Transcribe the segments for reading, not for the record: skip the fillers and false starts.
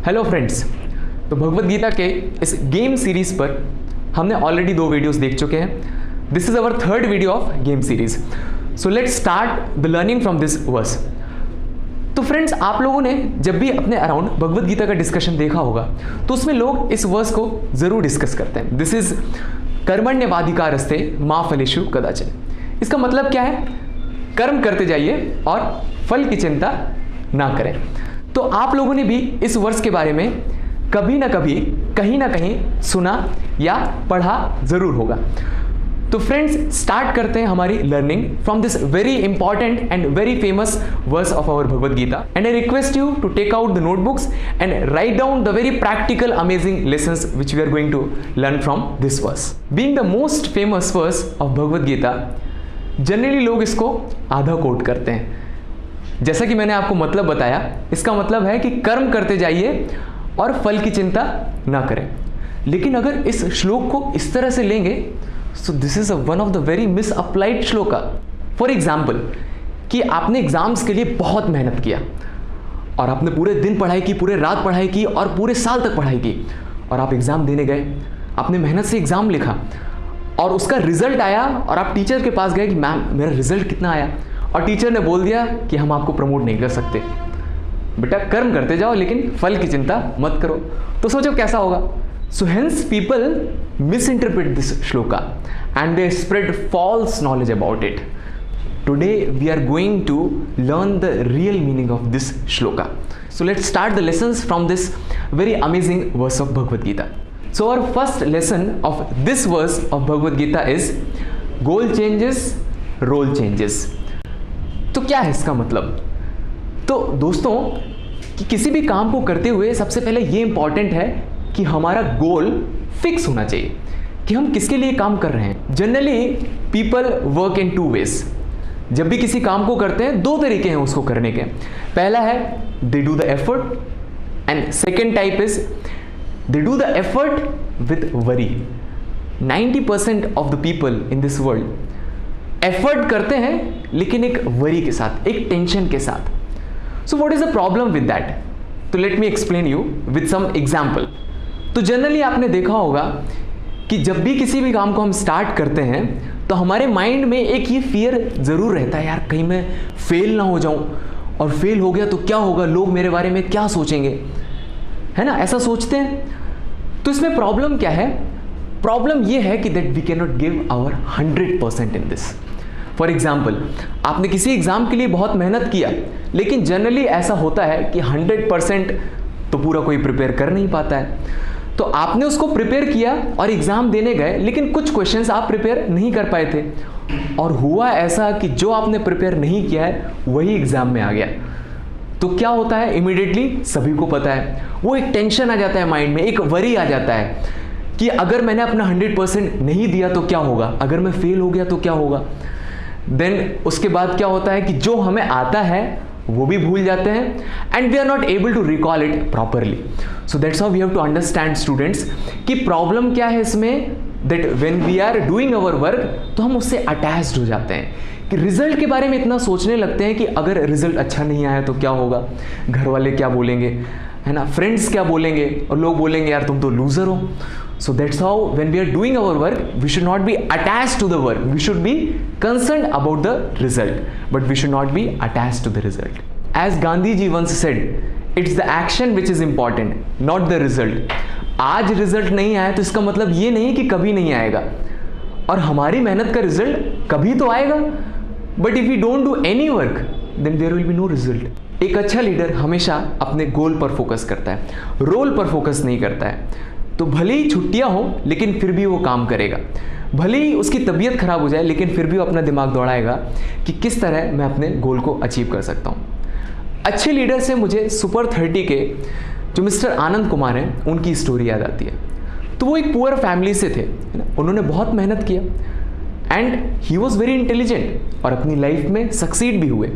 Hello friends, तो भगवत गीता के इस गेम सीरीज पर हमने ऑलरेडी 2 वीडियोस देख चुके हैं। This is our third video of game series. So let's start the learning from this verse. तो फ्रेंड्स, आप लोगों ने जब भी अपने अराउंड भगवत गीता का डिस्कशन देखा होगा तो उसमें लोग इस वर्स को जरूर डिस्कस करते हैं। दिस इज कर्मण्येवाधिकारस्ते मा फलेषु कदाचन। इसका मतलब क्या है? कर्म करते जाइए और फल की चिंता ना करें। तो आप लोगों ने भी इस वर्स के बारे में कभी ना कभी कहीं ना कहीं सुना या पढ़ा जरूर होगा। तो फ्रेंड्स, स्टार्ट करते हैं हमारी learning from this very important and very famous verse of our Bhagavad Gita. And I request you to take out the notebooks and write down the very practical amazing lessons which we are going to learn from this verse. Being the most famous verse of Bhagavad Gita, generally लोग इसको आधा coat करते हैं। जैसा कि मैंने आपको मतलब बताया, इसका मतलब है कि कर्म करते जाइए और फल की चिंता ना करें। लेकिन अगर इस श्लोक को इस तरह से लेंगे, सो this is one of the very miss applied shloka. For example, कि आपने एग्जाम्स के लिए बहुत मेहनत किया और आपने पूरे दिन पढ़ाई की, पूरे रात पढ़ाई की और पूरे साल तक पढ़ाई की, और आप एग्जाम देने गए, आपने मेहनत से एग्जाम लिखा और उसका रिजल्ट आया और आप टीचर के पास गए कि मैम मेरा रिजल्ट कितना आया, और टीचर ने बोल दिया कि हम आपको प्रमोट नहीं कर सकते, बेटा कर्म करते जाओ लेकिन फल की चिंता मत करो। तो सोचो कैसा होगा। So hence people misinterpret this shloka and they spread false knowledge about it. Today we are going to learn the real meaning of this shloka. So let's start the lessons from this very amazing verse of Bhagavad Gita. So our first lesson of this verse of Bhagavad Gita is goal changes, role changes. तो क्या है इसका मतलब? तो दोस्तों, कि किसी भी काम को करते हुए सबसे पहले ये इंपॉर्टेंट है कि हमारा गोल फिक्स होना चाहिए कि हम किसके लिए काम कर रहे हैं। Generally people work in 2 ways. जब भी किसी काम को करते हैं 2 तरीके हैं उसको करने के। पहला है they do the effort and second type is they do the effort with worry. 90% of the people in this world effort करते हैं लेकिन एक वरी के साथ, एक टेंशन के साथ। So what is the problem with that? तो let me explain you with some example. तो जनरली आपने देखा होगा कि जब भी किसी भी काम को हम स्टार्ट करते हैं तो हमारे माइंड में एक ये फियर जरूर रहता है, यार कहीं मैं फेल ना हो जाऊं, और फेल हो गया तो क्या होगा, लोग मेरे बारे में क्या सोचेंगे, है ना? ऐसा सोचते हैं। तो इसमें प्रॉब्लम क्या है? प्रॉब्लम ये है कि that we can not give our 100% in this. For example, आपने किसी एग्जाम के लिए बहुत मेहनत किया, लेकिन जनरली ऐसा होता है कि 100% तो पूरा कोई प्रिपेयर कर नहीं पाता है। तो आपने उसको प्रिपेयर किया और एग्जाम देने गए, लेकिन कुछ क्वेश्चंस आप प्रिपेयर नहीं कर पाए थे, और हुआ ऐसा कि जो आपने प्रिपेयर नहीं किया है वही एग्जाम में आ गया। तो क्या होता है? इमीडिएटली सभी को पता है, वो एक टेंशन आ जाता है माइंड में, एक वरी आ जाता है कि अगर मैंने अपना 100% नहीं दिया तो क्या होगा, अगर मैं फेल हो गया तो क्या होगा। देन उसके बाद क्या होता है कि जो हमें आता है वो भी भूल जाते हैं and we are not able to recall it properly. So that's how we have to understand students कि प्रॉब्लम क्या है इसमें, that when we are doing our work तो हम उससे अटैच्ड हो जाते हैं कि रिजल्ट के बारे में इतना सोचने लगते हैं कि अगर रिजल्ट अच्छा नहीं आया तो क्या होगा, घर वाले क्या बोलेंगे, है ना, फ्रेंड्स क्या बोलेंगे, और लोग बोलेंगे यार तुम तो लूजर हो। So that's how when we are doing our work, we should not be attached to the work. We should be concerned about the result, but we should not be attached to the result. As Gandhi ji once said, it's the action which is important, not the result. आज result नहीं आया तो इसका मतलब ये नहीं कि कभी नहीं आएगा, और हमारी मेहनत का रिजल्ट कभी तो आएगा। But if we don't do any work, then there will be no result. एक अच्छा लीडर हमेशा अपने गोल पर फोकस करता है, रोल पर फोकस नहीं करता है। तो भले ही छुट्टियां हो लेकिन फिर भी वो काम करेगा, भले ही उसकी तबीयत खराब हो जाए लेकिन फिर भी वो अपना दिमाग दौड़ाएगा कि किस तरह मैं अपने गोल को अचीव कर सकता हूँ। अच्छे लीडर से मुझे सुपर 30 के जो मिस्टर आनंद कुमार हैं उनकी स्टोरी याद आती है। तो वो एक पुअर फैमिली से थे, है ना, उन्होंने बहुत मेहनत किया and he was very intelligent और अपनी लाइफ में सक्सीड भी हुए,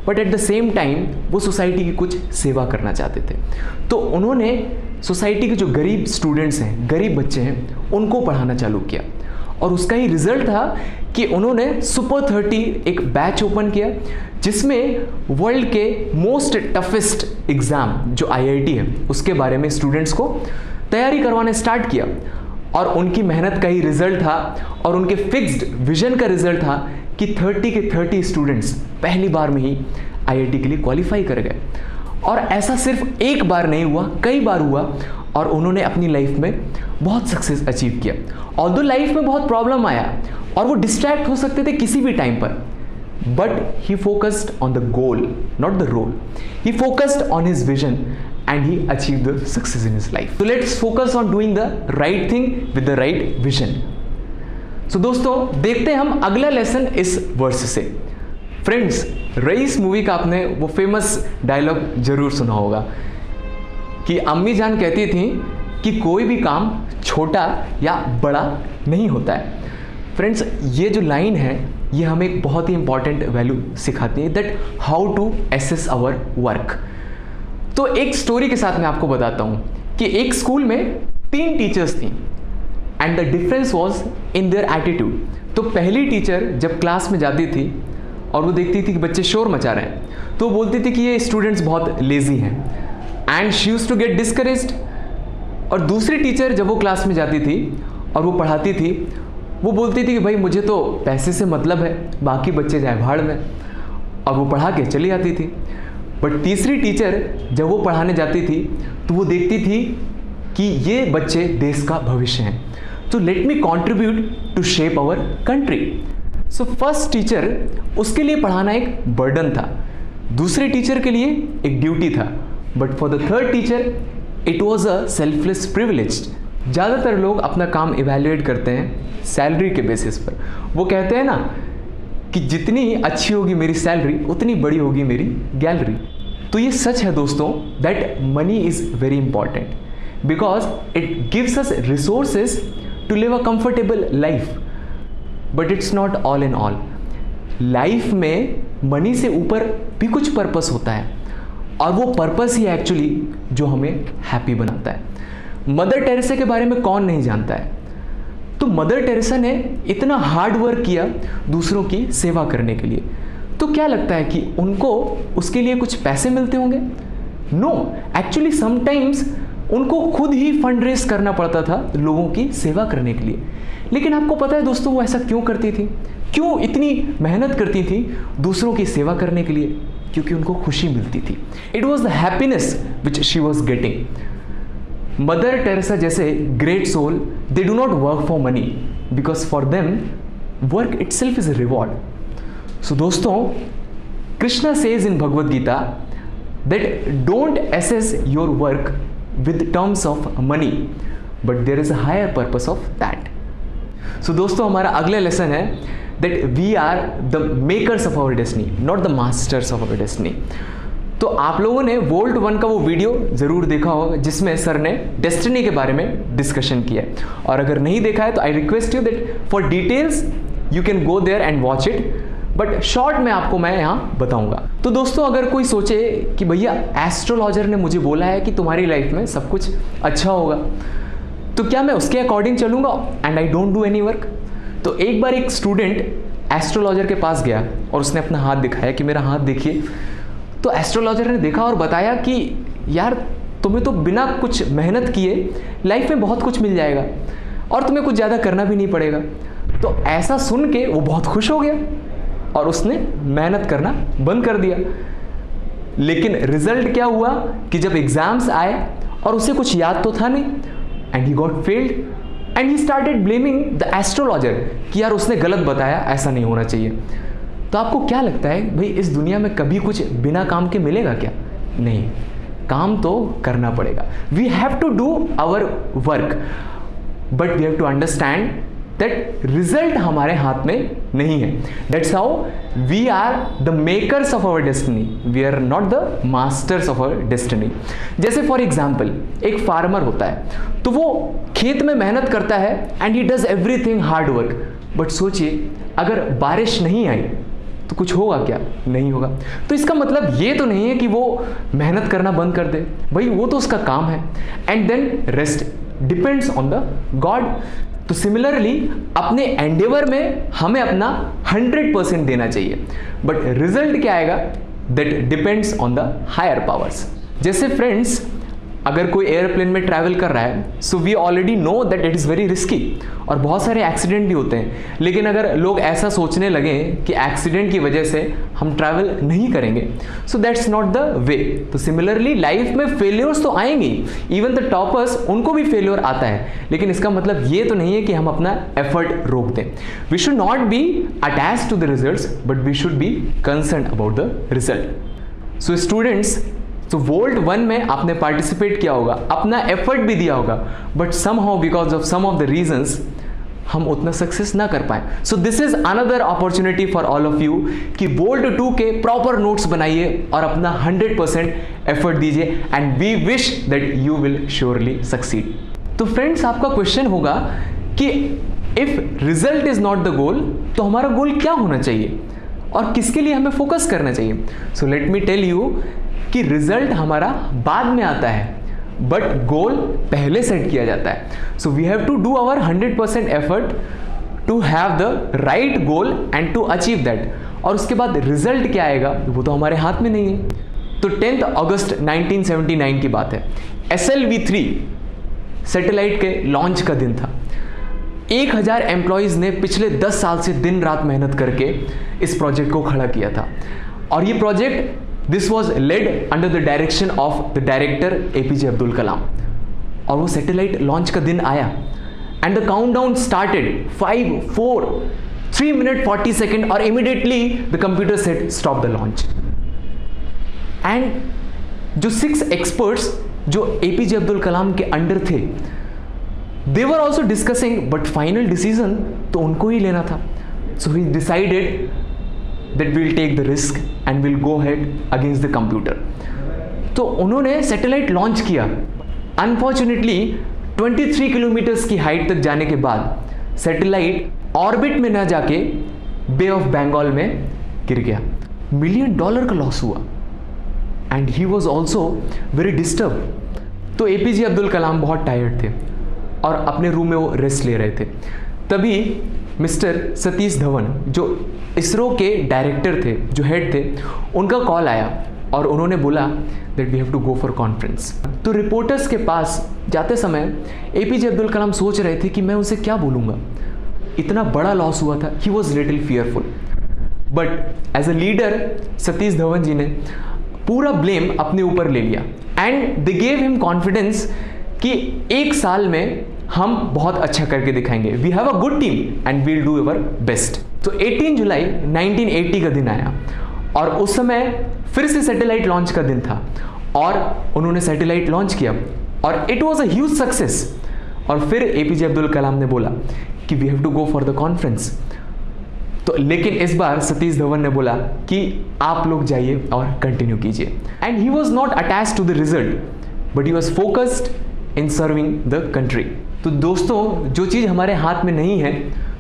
but at the same time वो सोसाइटी की कुछ सेवा करना चाहते थे। तो उन्होंने सोसाइटी के जो गरीब स्टूडेंट्स हैं, गरीब बच्चे हैं, उनको पढ़ाना चालू किया और उसका ही रिजल्ट था कि उन्होंने सुपर 30 एक बैच ओपन किया जिसमें वर्ल्ड के मोस्ट टफेस्ट एग्ज़ाम जो IIT है उसके बारे में स्टूडेंट्स को तैयारी करवाने स्टार्ट किया। और उनकी मेहनत का ही रिजल्ट था और उनके फिक्स्ड विजन का रिजल्ट था कि 30 के 30 स्टूडेंट्स पहली बार में ही IIT के लिए क्वालिफाई कर गए। और ऐसा सिर्फ एक बार नहीं हुआ, कई बार हुआ और उन्होंने अपनी लाइफ में बहुत सक्सेस अचीव किया। ऑल्दो लाइफ में बहुत प्रॉब्लम आया और वो डिस्ट्रैक्ट हो सकते थे किसी भी टाइम पर, but he focused on the goal not the role. He focused on his vision and he achieved the success in his life. So let's focus on doing the right thing with the right vision. So दोस्तों देखते हैं हम अगला lesson इस verse से। Friends, rice movie का आपने वो फेमस डायलॉग जरूर सुना होगा कि अम्मी जान कहती थी कि कोई भी काम छोटा या बड़ा नहीं होता है। फ्रेंड्स, ये जो लाइन है ये हमें एक बहुत ही इंपॉर्टेंट वैल्यू सिखाती है, that how to assess our work. तो एक स्टोरी के साथ मैं आपको बताता हूँ कि एक स्कूल में 3 टीचर्स थी and the difference was in their attitude. तो पहली टीचर जब क्लास में जाती थी और वो देखती थी कि बच्चे शोर मचा रहे हैं तो बोलती थी कि ये स्टूडेंट्स बहुत लेजी हैं and she used to get discouraged. और दूसरी टीचर जब वो क्लास में जाती थी और वो पढ़ाती थी वो बोलती थी कि भाई मुझे तो पैसे से मतलब है, बाकी बच्चे जाए भाड़ में, और वो पढ़ा के चली आती थी। बट तीसरी टीचर जब वो पढ़ाने जाती थी तो वो देखती थी कि ये बच्चे देश का भविष्य हैं, तो let me contribute to shape our country. So first teacher उसके लिए पढ़ाना एक बर्डन था, दूसरे टीचर के लिए एक ड्यूटी था, but for the third teacher it was a selfless privilege. ज़्यादातर लोग अपना काम इवैल्यूएट करते हैं सैलरी के बेसिस पर। वो कहते हैं ना कि जितनी अच्छी होगी मेरी सैलरी उतनी बड़ी होगी मेरी गैलरी। तो ये सच है दोस्तों, that money is very important because it gives us resources to live a comfortable life, but it's not all in all. Life में मनी से ऊपर भी कुछ पर्पस होता है और वो पर्पस ही एक्चुअली जो हमें हैप्पी बनाता है। मदर टेरेसा के बारे में कौन नहीं जानता है। तो मदर टेरेसा ने इतना हार्ड वर्क किया दूसरों की सेवा करने के लिए, तो क्या लगता है कि उनको उसके लिए कुछ पैसे मिलते होंगे? नो, एक्चुअली समटाइम्स उनको खुद ही फंड रेज करना पड़ता था लोगों की सेवा करने के लिए। लेकिन आपको पता है दोस्तों वो ऐसा क्यों करती थी, क्यों इतनी मेहनत करती थी दूसरों की सेवा करने के लिए? क्योंकि उनको खुशी मिलती थी। It was the happiness which she was getting. Mother Teresa जैसे great soul, they do not work for money because for them work itself is a reward. So दोस्तों, Krishna says in Bhagavad Gita that don't assess your work with terms of money, but there is a higher purpose of that. So दोस्तों, हमारा अगला lesson है that we are the makers of our destiny, not the masters of our destiny. तो आप लोगों ने volt 1 का वो वीडियो ज़रूर देखा होगा जिसमें सर ने डेस्टिनी के बारे में डिस्कशन किया है, और अगर नहीं देखा है तो I request you that for details you can go there and watch it, but short में आपको मैं यहाँ बताऊंगा। तो दोस्तों, अगर कोई सोचे कि भैया एस्ट्रोलॉजर ने मुझे बोला है कि तुम्हारी लाइफ में सब कुछ अच्छा होगा, तो क्या मैं उसके अकॉर्डिंग चलूँगा and I don't do any work? तो एक बार एक स्टूडेंट एस्ट्रोलॉजर के पास गया और उसने अपना हाथ दिखाया कि मेरा हाथ देखिए। तो एस्ट्रोलॉजर ने देखा और बताया कि यार तुम्हें तो बिना कुछ मेहनत किए लाइफ में बहुत कुछ मिल जाएगा और तुम्हें कुछ ज़्यादा करना भी नहीं पड़ेगा। तो ऐसा सुन के वो बहुत खुश हो गया और उसने मेहनत करना बंद कर दिया। लेकिन रिजल्ट क्या हुआ कि जब एग्जाम्स आए और उसे कुछ याद तो था नहीं and he got failed and he started blaming the astrologer कि यार उसने गलत बताया, ऐसा नहीं होना चाहिए। तो आपको क्या लगता है भाई इस दुनिया में कभी कुछ बिना काम के मिलेगा क्या? नहीं, काम तो करना पड़ेगा। We have to do our work, but we have to understand that result हमारे हाथ में नहीं है। That's how we are the makers of our destiny, we are not the masters of our destiny. जैसे फॉर एग्जाम्पल एक farmer होता है, तो वो खेत में मेहनत करता है and he does everything hard work, but सोचिए अगर बारिश नहीं आई तो कुछ होगा क्या? नहीं होगा। तो इसका मतलब ये तो नहीं है कि वो मेहनत करना बंद कर दे, भाई वो तो उसका काम है, and then rest depends on the God. तो सिमिलरली अपने एंडेवर में हमें अपना 100% देना चाहिए, बट रिजल्ट क्या आएगा that depends on the higher powers. जैसे फ्रेंड्स, अगर कोई एयरप्लेन में ट्रैवल कर रहा है, so we already know that it is very risky और बहुत सारे एक्सीडेंट भी होते हैं। लेकिन अगर लोग ऐसा सोचने लगें कि एक्सीडेंट की वजह से हम ट्रैवल नहीं करेंगे, so that's not the way. तो सिमिलरली लाइफ में फेलियर्स तो आएंगे, इवन द टॉपर्स उनको भी फेलियर आता है, लेकिन इसका मतलब ये तो नहीं है कि हम अपना एफर्ट रोक दें। We should not be attached to the results, but we should be concern about the result. So students, तो वोल्ट 1 में आपने पार्टिसिपेट किया होगा, अपना एफर्ट भी दिया होगा, but somehow because of some of the reasons हम उतना सक्सेस ना कर पाए। So this is another opportunity for all of you कि वोल्ट 2 के प्रॉपर नोट्स बनाइए और अपना 100% एफर्ट दीजिए, and we wish that you will surely succeed. तो फ्रेंड्स, आपका क्वेश्चन होगा कि if result is not the goal, तो हमारा गोल क्या होना चाहिए और किसके लिए हमें फोकस करना चाहिए। So let me tell you कि रिजल्ट हमारा बाद में आता है, बट गोल पहले सेट किया जाता है। So we have to do our 100% effort to have the right goal and to achieve that, और उसके बाद रिजल्ट क्या आएगा वो तो हमारे हाथ में नहीं है। तो 10 अगस्त 1979 की बात है, SLV-3 सैटेलाइट के लॉन्च का दिन था। 1000 एम्प्लॉयज़ ने पिछले 10 साल से दिन रात मेहनत करके इस प्रोजेक्ट को खड़ा किया था, और ये project this was led under the direction of the director APJ Abdul Kalam. और वो सैटेलाइट लॉन्च का दिन आया and the countdown started 5, 4, 3 minute 40 second, और immediately the computer set stop the launch. And जो 6 एक्सपर्ट्स जो APJ अब्दुल कलाम के अंडर थे, they were also discussing, but final decision तो उनको ही लेना था। So he decided that we'll take the risk and we'll go ahead against the computer। तो उन्होंने सैटेलाइट लॉन्च किया। अनफॉर्चुनेटली 23 किलोमीटर्स की हाइट तक जाने के बाद सैटेलाइट ऑर्बिट में ना जाके बे ऑफ बंगाल में गिर गया। $1 मिलियन का लॉस हुआ and he was also very disturb. तो APJ अब्दुल कलाम बहुत टायर्ड थे और अपने रूम में वो रेस्ट ले रहे थे। तभी मिस्टर सतीश धवन, जो इसरो के डायरेक्टर थे, जो हेड थे, उनका कॉल आया और उन्होंने बोला that we have to go for conference. तो रिपोर्टर्स के पास जाते समय APJ अब्दुल कलाम सोच रहे थे कि मैं उनसे क्या बोलूँगा, इतना बड़ा लॉस हुआ था। He was little fearful, but as a leader Satish Dhawan ji ने पूरा ब्लेम अपने ऊपर ले लिया and they gave him confidence कि 1 साल में हम बहुत अच्छा करके दिखाएंगे। We have a good team and we'll do our best. तो 18 जुलाई 1980 का दिन आया और उस समय फिर से सैटेलाइट लॉन्च का दिन था और उन्होंने सैटेलाइट लॉन्च किया और it was a huge success. और फिर APJ अब्दुल कलाम ने बोला कि we have to go for the conference. तो लेकिन इस बार सतीश धवन ने बोला कि आप लोग जाइए और कंटिन्यू कीजिए। And he was not attached to the result, but he was focused in serving the country. तो दोस्तों, जो चीज़ हमारे हाथ में नहीं है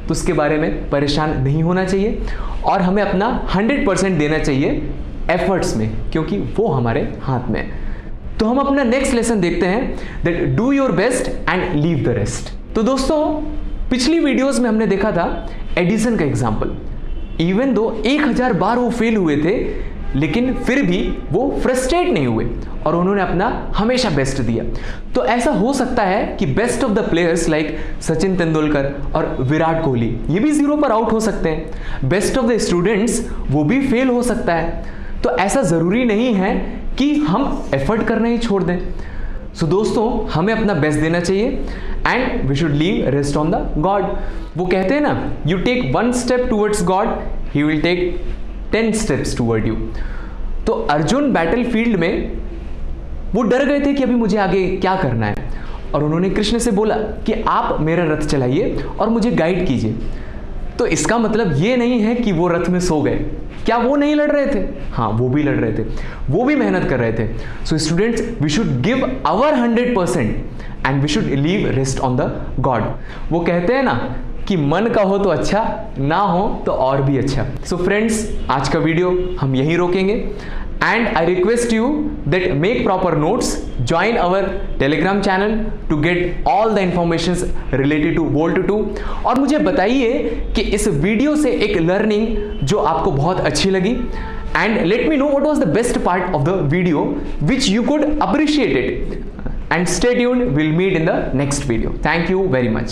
तो उसके बारे में परेशान नहीं होना चाहिए और हमें अपना 100% देना चाहिए एफर्ट्स में, क्योंकि वो हमारे हाथ में है। तो हम अपना नेक्स्ट लेसन देखते हैं, that do your best and leave the rest. तो दोस्तों, पिछली वीडियोस में हमने देखा था एडिसन का एग्जाम्पल। इवन दो 1000 बार वो फेल हुए थे, लेकिन फिर भी वो फ्रस्ट्रेट नहीं हुए और उन्होंने अपना हमेशा बेस्ट दिया। तो ऐसा हो सकता है कि best of the players like Sachin Tendulkar और विराट कोहली ये भी 0 पर आउट हो सकते हैं। बेस्ट ऑफ द स्टूडेंट्स वो भी फेल हो सकता है। तो ऐसा ज़रूरी नहीं है कि हम एफर्ट करना ही छोड़ दें। सो दोस्तों, हमें अपना बेस्ट देना चाहिए and we should leave rest on the God. वो कहते हैं ना, you take 1 step towards God, he will take 10 steps toward you. तो अर्जुन बैटलफील्ड में वो डर गए थे कि अभी मुझे आगे क्या करना है, और उन्होंने कृष्ण से बोला कि आप मेरा रथ चलाइए और मुझे गाइड कीजिए। तो इसका मतलब ये नहीं है कि वो रथ में सो गए। क्या वो नहीं लड़ रहे थे? हाँ, वो भी लड़ रहे थे, वो भी मेहनत कर रहे थे। So students, we should give our 100% and we should leave rest on the God. वो कहते हैं ना कि मन का हो तो अच्छा, ना हो तो और भी अच्छा। सो फ्रेंड्स, आज का वीडियो हम यहीं रोकेंगे and I request you that make proper notes, join our Telegram channel to get all the informations related to Bolt 2 और मुझे बताइए कि इस वीडियो से एक लर्निंग जो आपको बहुत अच्छी लगी, and let me know what was the best part of the video which you could appreciate it, and stay tuned, we'll meet in the next video. Thank you very much.